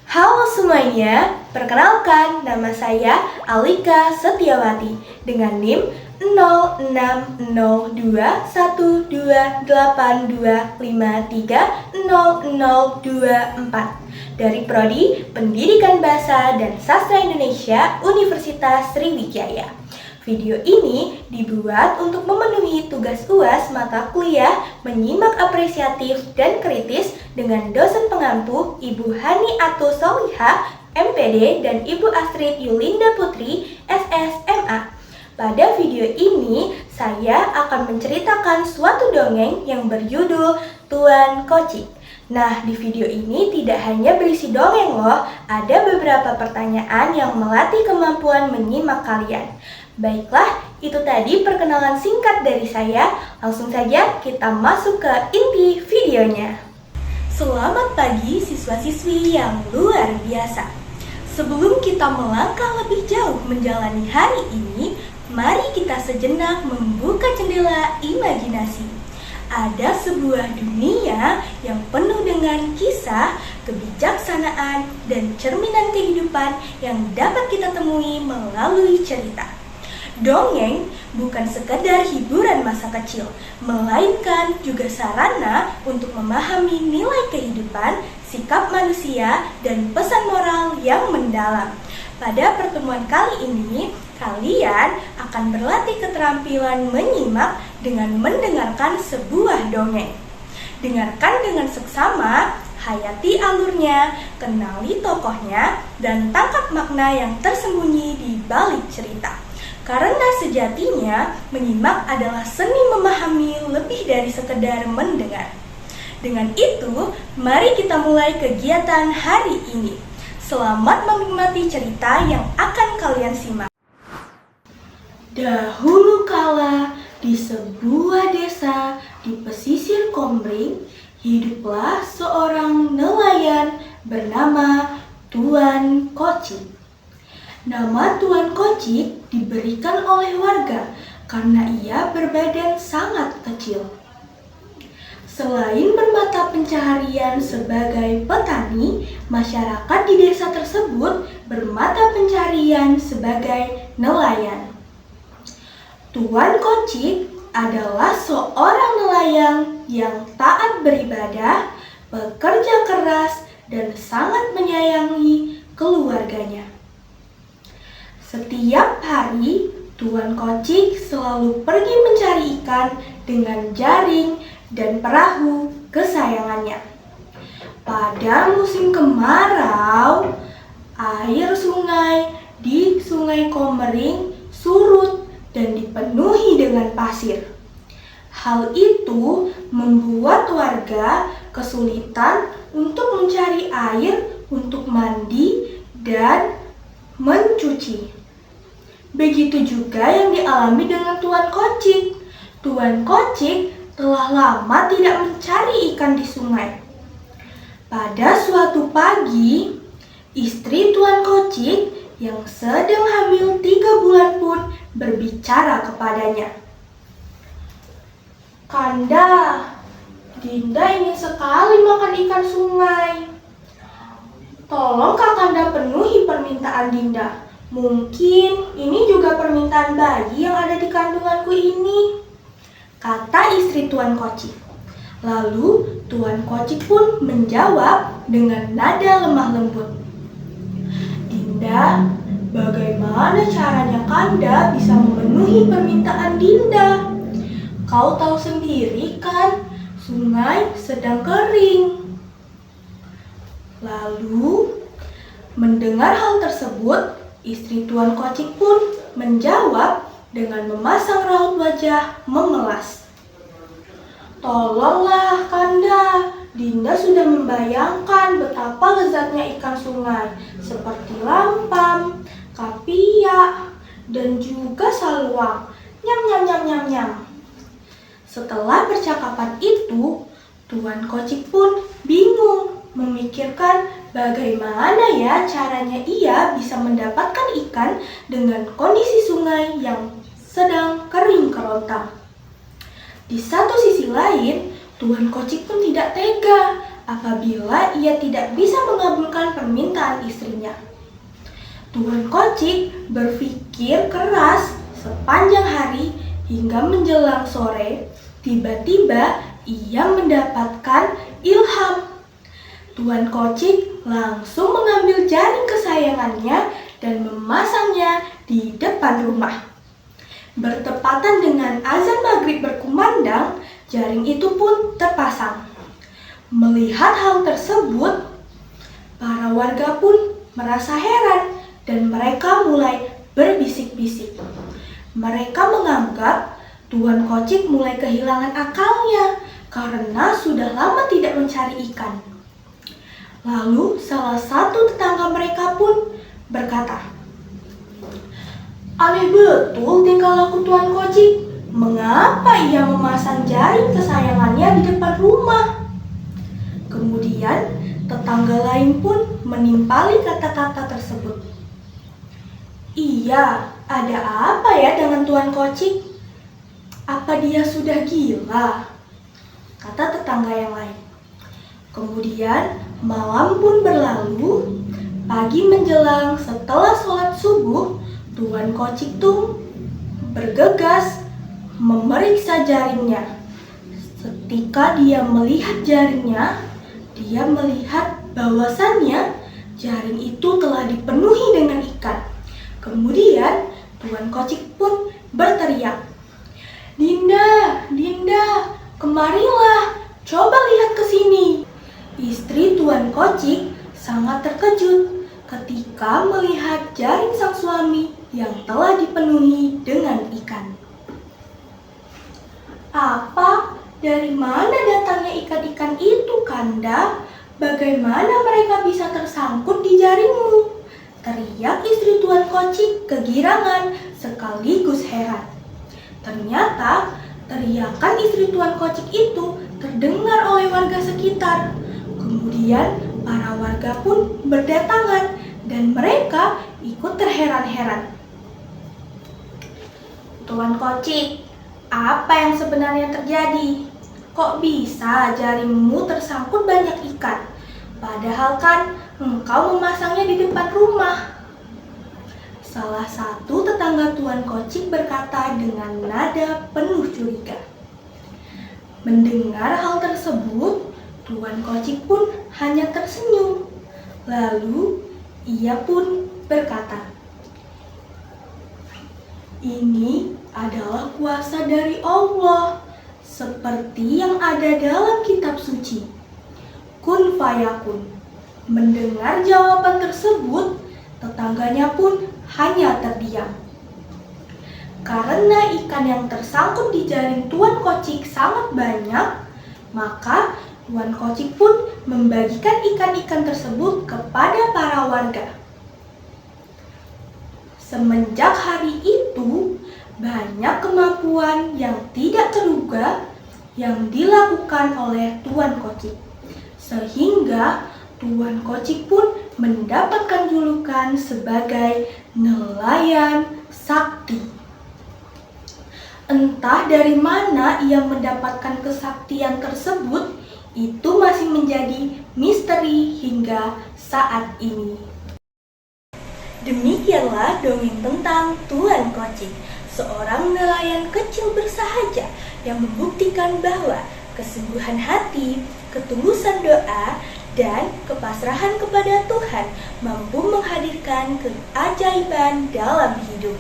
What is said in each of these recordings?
Halo semuanya, perkenalkan nama saya Alika Setiawati dengan NIM 06021282530024 dari Prodi Pendidikan Bahasa dan Sastra Indonesia Universitas Sriwijaya. Video ini dibuat untuk memenuhi tugas UAS mata kuliah menyimak apresiatif dan kritis dengan dosen pengampu Ibu Hani Atu Soliha, MPD, dan Ibu Astrid Yulinda Putri, SSMA. Pada video ini, saya akan menceritakan suatu dongeng yang berjudul Tuan Kocik. Nah, di video ini tidak hanya berisi dongeng loh, ada beberapa pertanyaan yang melatih kemampuan menyimak kalian. Baiklah, itu tadi perkenalan singkat dari saya. Langsung saja kita masuk ke inti videonya. Selamat pagi siswa-siswi yang luar biasa. Sebelum kita melangkah lebih jauh menjalani hari ini, mari kita sejenak membuka jendela imajinasi. Ada sebuah dunia yang penuh dengan kisah, kebijaksanaan, dan cerminan kehidupan yang dapat kita temui melalui cerita. Dongeng bukan sekedar hiburan masa kecil, melainkan juga sarana untuk memahami nilai kehidupan, sikap manusia, dan pesan moral yang mendalam. Pada pertemuan kali ini, kalian akan berlatih keterampilan menyimak dengan mendengarkan sebuah dongeng. Dengarkan dengan seksama, hayati alurnya, kenali tokohnya, dan tangkap makna yang tersembunyi di balik cerita. Karena sejatinya, menyimak adalah seni memahami lebih dari sekedar mendengar. Dengan itu, mari kita mulai kegiatan hari ini. Selamat menikmati cerita yang akan kalian simak. Dahulu kala, di sebuah desa di pesisir Komering, hiduplah seorang nelayan bernama Tuan Kocik. Nama Tuan Kocik diberikan oleh warga karena ia berbadan sangat kecil. Selain bermata pencaharian sebagai petani, masyarakat di desa tersebut bermata pencaharian sebagai nelayan. Tuan Kocik adalah seorang nelayan yang taat beribadah, bekerja keras, dan sangat menyayangi keluarganya. Setiap hari, Tuan Kocik selalu pergi mencari ikan dengan jaring dan perahu kesayangannya. Pada musim kemarau, air sungai di Sungai Komering surut dan dipenuhi dengan pasir. Hal itu membuat warga kesulitan untuk mencari air untuk mandi dan mencuci. Begitu juga yang dialami dengan Tuan Kocik. Tuan Kocik telah lama tidak mencari ikan di sungai. Pada suatu pagi, istri Tuan Kocik yang sedang hamil 3 bulan pun berbicara kepadanya. "Kanda, Dinda ingin sekali makan ikan sungai. Tolong Kakanda penuhi permintaan Dinda. Mungkin ini juga permintaan bayi yang ada di kandunganku ini," kata istri Tuan Kocik. Lalu Tuan Kocik pun menjawab dengan nada lemah lembut. "Dinda, bagaimana caranya Kanda bisa memenuhi permintaan Dinda? Kau tahu sendiri kan, sungai sedang kering." Lalu, mendengar hal tersebut, istri Tuan Kocik pun menjawab dengan memasang raut wajah memelas. "Tolonglah Kanda, Dinda sudah membayangkan betapa lezatnya ikan sungai seperti lampam, kapia, dan juga saluang. Nyam nyam nyam nyam nyam." Setelah percakapan itu, Tuan Kocik pun bingung memikirkan bagaimana ya caranya ia bisa mendapatkan ikan dengan kondisi sungai yang sedang kering kerontang. Di satu sisi lain, Tuan Kocik pun tidak tega apabila ia tidak bisa mengabulkan permintaan istrinya. Tuan Kocik berpikir keras sepanjang hari hingga menjelang sore. Tiba-tiba ia mendapatkan ilham. Tuan Kocik langsung mengambil jaring kesayangannya dan memasangnya di depan rumah. Bertepatan dengan azan maghrib berkumandang, jaring itu pun terpasang. Melihat hal tersebut, para warga pun merasa heran dan mereka mulai berbisik-bisik. Mereka menganggap Tuan Kocik mulai kehilangan akalnya karena sudah lama tidak mencari ikan. Lalu salah satu tetangga mereka pun berkata, "Aneh betul tingkah laku Tuan Kocik. Mengapa ia memasang jaring kesayangannya di depan rumah?" Kemudian tetangga lain pun menimpali kata-kata tersebut. "Iya, ada apa ya dengan Tuan Kocik? Apa dia sudah gila?" kata tetangga yang lain. Kemudian malam pun berlalu. Pagi menjelang setelah sholat subuh, Tuan Kocik tuh bergegas memeriksa jaringnya. Ketika dia melihat jaringnya, dia melihat bahwasannya jaring itu telah dipenuhi dengan ikan. Kemudian Tuan Kocik pun berteriak, "Dinda, Dinda, kemarilah, coba lihat ke sini." Istri Tuan Kocik sangat terkejut ketika melihat jaring sang suami yang telah dipenuhi dengan ikan. "Apa? Dari mana datangnya ikan-ikan itu, Kanda? Bagaimana mereka bisa tersangkut di jaringmu?" teriak istri Tuan Kocik kegirangan sekaligus heran. Ternyata teriakan istri Tuan Kocik itu terdengar oleh warga sekitar. Kemudian para warga pun berdatangan dan mereka ikut terheran-heran. "Tuan Kocik, apa yang sebenarnya terjadi? Kok bisa jaringmu tersangkut banyak ikan? Padahal kan engkau memasangnya di depan rumah." Salah satu tetangga Tuan Kocik berkata dengan nada penuh curiga. Mendengar hal tersebut, Tuan Kocik pun hanya tersenyum. Lalu ia pun berkata, "Ini adalah kuasa dari Allah, seperti yang ada dalam kitab suci. Kun fayakun." Mendengar jawaban tersebut, tetangganya pun hanya terdiam. Karena ikan yang tersangkut di jaring Tuan Kocik sangat banyak, maka Tuan Kocik pun membagikan ikan-ikan tersebut kepada para warga. Semenjak hari itu, banyak kemampuan yang tidak terduga yang dilakukan oleh Tuan Kocik. Sehingga Tuan Kocik pun mendapatkan julukan sebagai nelayan sakti. Entah dari mana ia mendapatkan kesaktian tersebut, itu masih menjadi misteri hingga saat ini. Demikianlah dongeng tentang Tuan Kocik, seorang nelayan kecil bersahaja yang membuktikan bahwa kesungguhan hati, ketulusan doa, dan kepasrahan kepada Tuhan mampu menghadirkan keajaiban dalam hidup.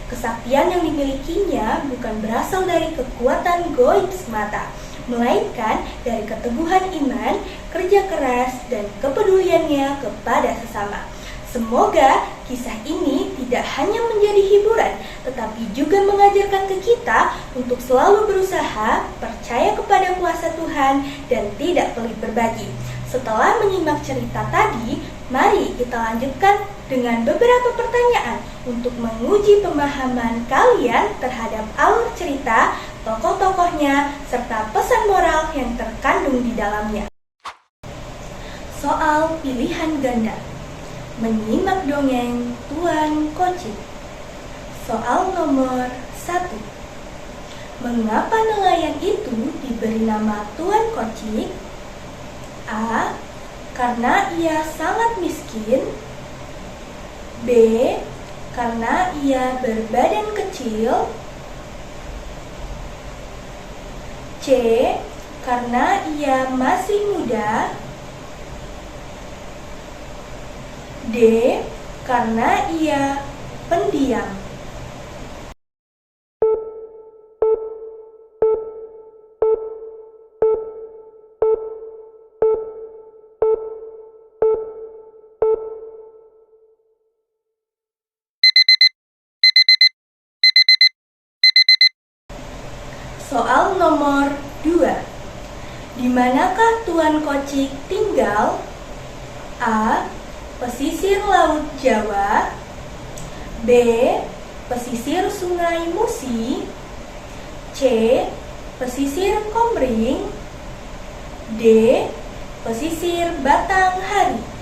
Kesaktian yang dimilikinya bukan berasal dari kekuatan goib semata, melainkan dari keteguhan iman, kerja keras, dan kepeduliannya kepada sesama. Semoga kisah ini tidak hanya menjadi hiburan, tetapi juga mengajarkan ke kita untuk selalu berusaha, percaya kepada kuasa Tuhan, dan tidak pelit berbagi. Setelah menyimak cerita tadi, mari kita lanjutkan dengan beberapa pertanyaan untuk menguji pemahaman kalian terhadap alur cerita, tokoh-tokohnya, serta pesan moral yang terkandung di dalamnya. Soal pilihan ganda. Menyimak dongeng Tuan Kocik. Soal nomor 1. Mengapa nelayan itu diberi nama Tuan Kocik? A. Karena ia sangat miskin. B. Karena ia berbadan kecil. C. Karena ia masih muda. D. Karena ia pendiam. Soal nomor 2. Di manakah Tuan Kocik tinggal? A. Pesisir Laut Jawa. B. Pesisir Sungai Musi. C. Pesisir Komering. D. Pesisir Batanghari.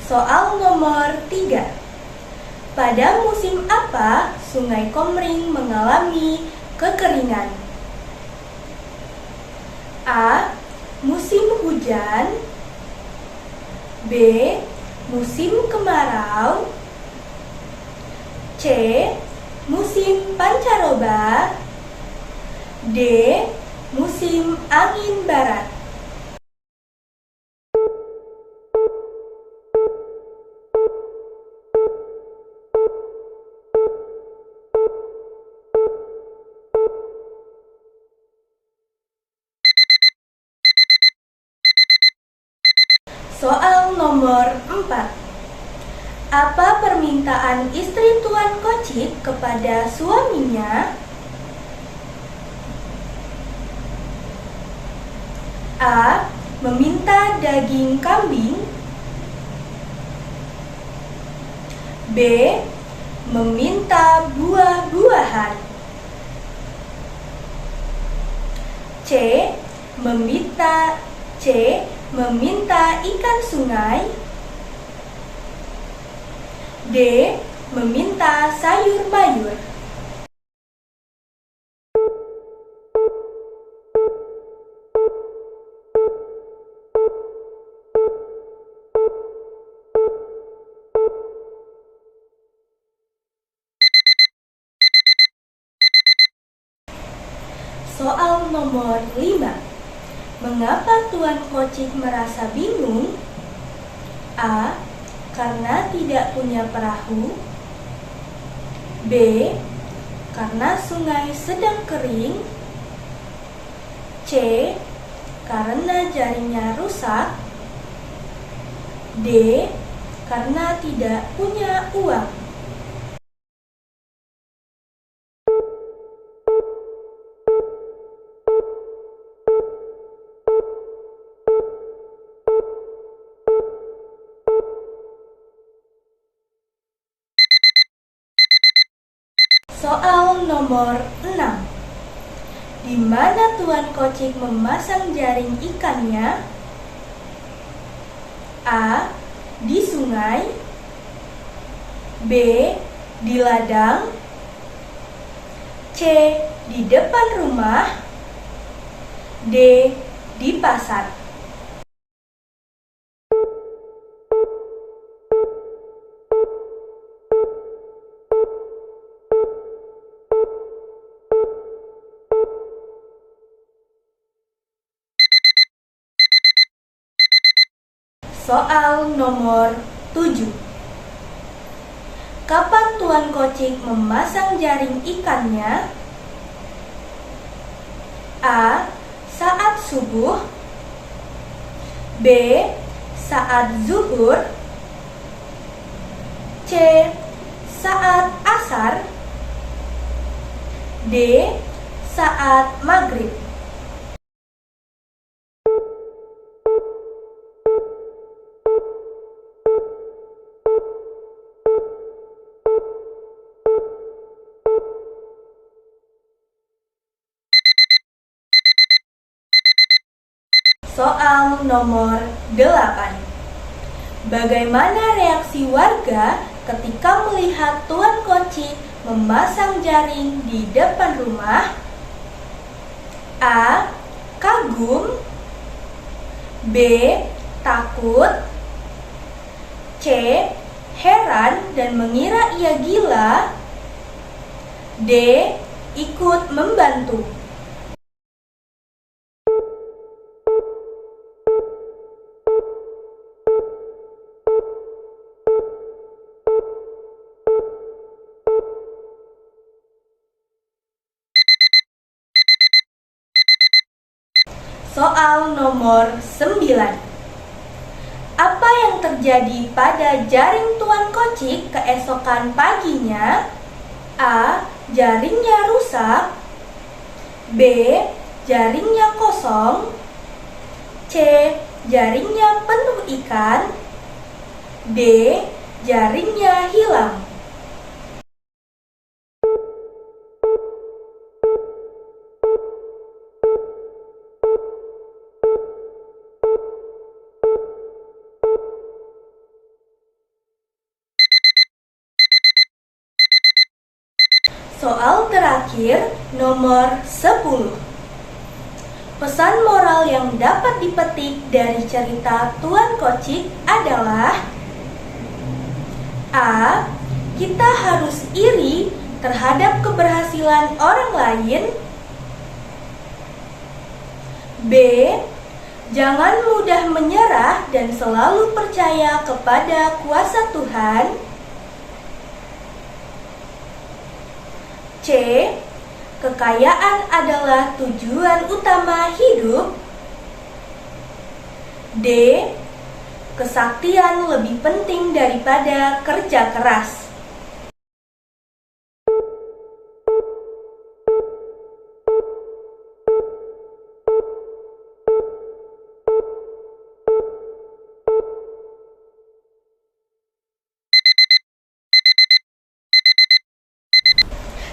Soal nomor 3. Pada musim apa Sungai Komering mengalami kekeringan? A. Musim hujan. B. Musim kemarau. C. Musim pancaroba. D. Musim angin barat. Soal nomor 4. Apa permintaan istri Tuan Kocik kepada suaminya? A. Meminta daging kambing. B. Meminta buah-buahan. C. Meminta ikan sungai. D. Meminta sayur mayur. Soal nomor 5. Mengapa Tuan Kocik merasa bingung? A. Karena tidak punya perahu. B. Karena sungai sedang kering. C. Karena jaringnya rusak. D. Karena tidak punya uang. Soal nomor 6. Di mana Tuan Kocik memasang jaring ikannya? A. Di sungai. B. Di ladang. C. Di depan rumah. D. Di pasar. Soal nomor 7. Kapan Tuan Kocik memasang jaring ikannya? A. Saat subuh. B. Saat zuhur. C. Saat asar. D. Saat maghrib. Soal nomor 8. Bagaimana reaksi warga ketika melihat Tuan Kocik memasang jaring di depan rumah? A. Kagum. B. Takut. C. Heran dan mengira ia gila. D. Ikut membantu. Soal nomor 9. Apa yang terjadi pada jaring Tuan Kocik keesokan paginya? A. Jaringnya rusak. B. Jaringnya kosong. C. Jaringnya penuh ikan. D. Jaringnya hilang. Soal terakhir nomor 10. Pesan moral yang dapat dipetik dari cerita Tuan Kocik adalah: A. Kita harus iri terhadap keberhasilan orang lain. B. Jangan mudah menyerah dan selalu percaya kepada kuasa Tuhan. C. Kekayaan adalah tujuan utama hidup. D. Kesaktian lebih penting daripada kerja keras.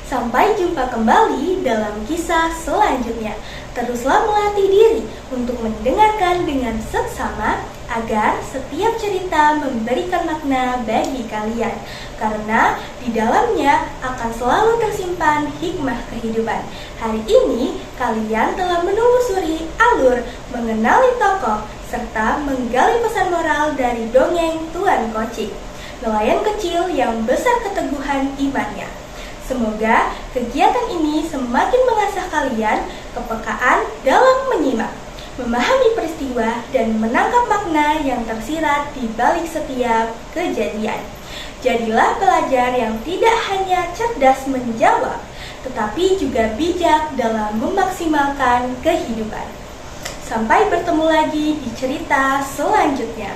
Sampai jumpa kembali dalam kisah selanjutnya. Teruslah melatih diri untuk mendengarkan dengan seksama agar setiap cerita memberikan makna bagi kalian. Karena di dalamnya akan selalu tersimpan hikmah kehidupan. Hari ini kalian telah menelusuri alur, mengenali tokoh, serta menggali pesan moral dari dongeng Tuan Kocik, nelayan kecil yang besar keteguhan imannya. Semoga kegiatan ini semakin mengasah kalian kepekaan dalam menyimak, memahami peristiwa, dan menangkap makna yang tersirat di balik setiap kejadian. Jadilah pelajar yang tidak hanya cerdas menjawab, tetapi juga bijak dalam memaksimalkan kehidupan. Sampai bertemu lagi di cerita selanjutnya.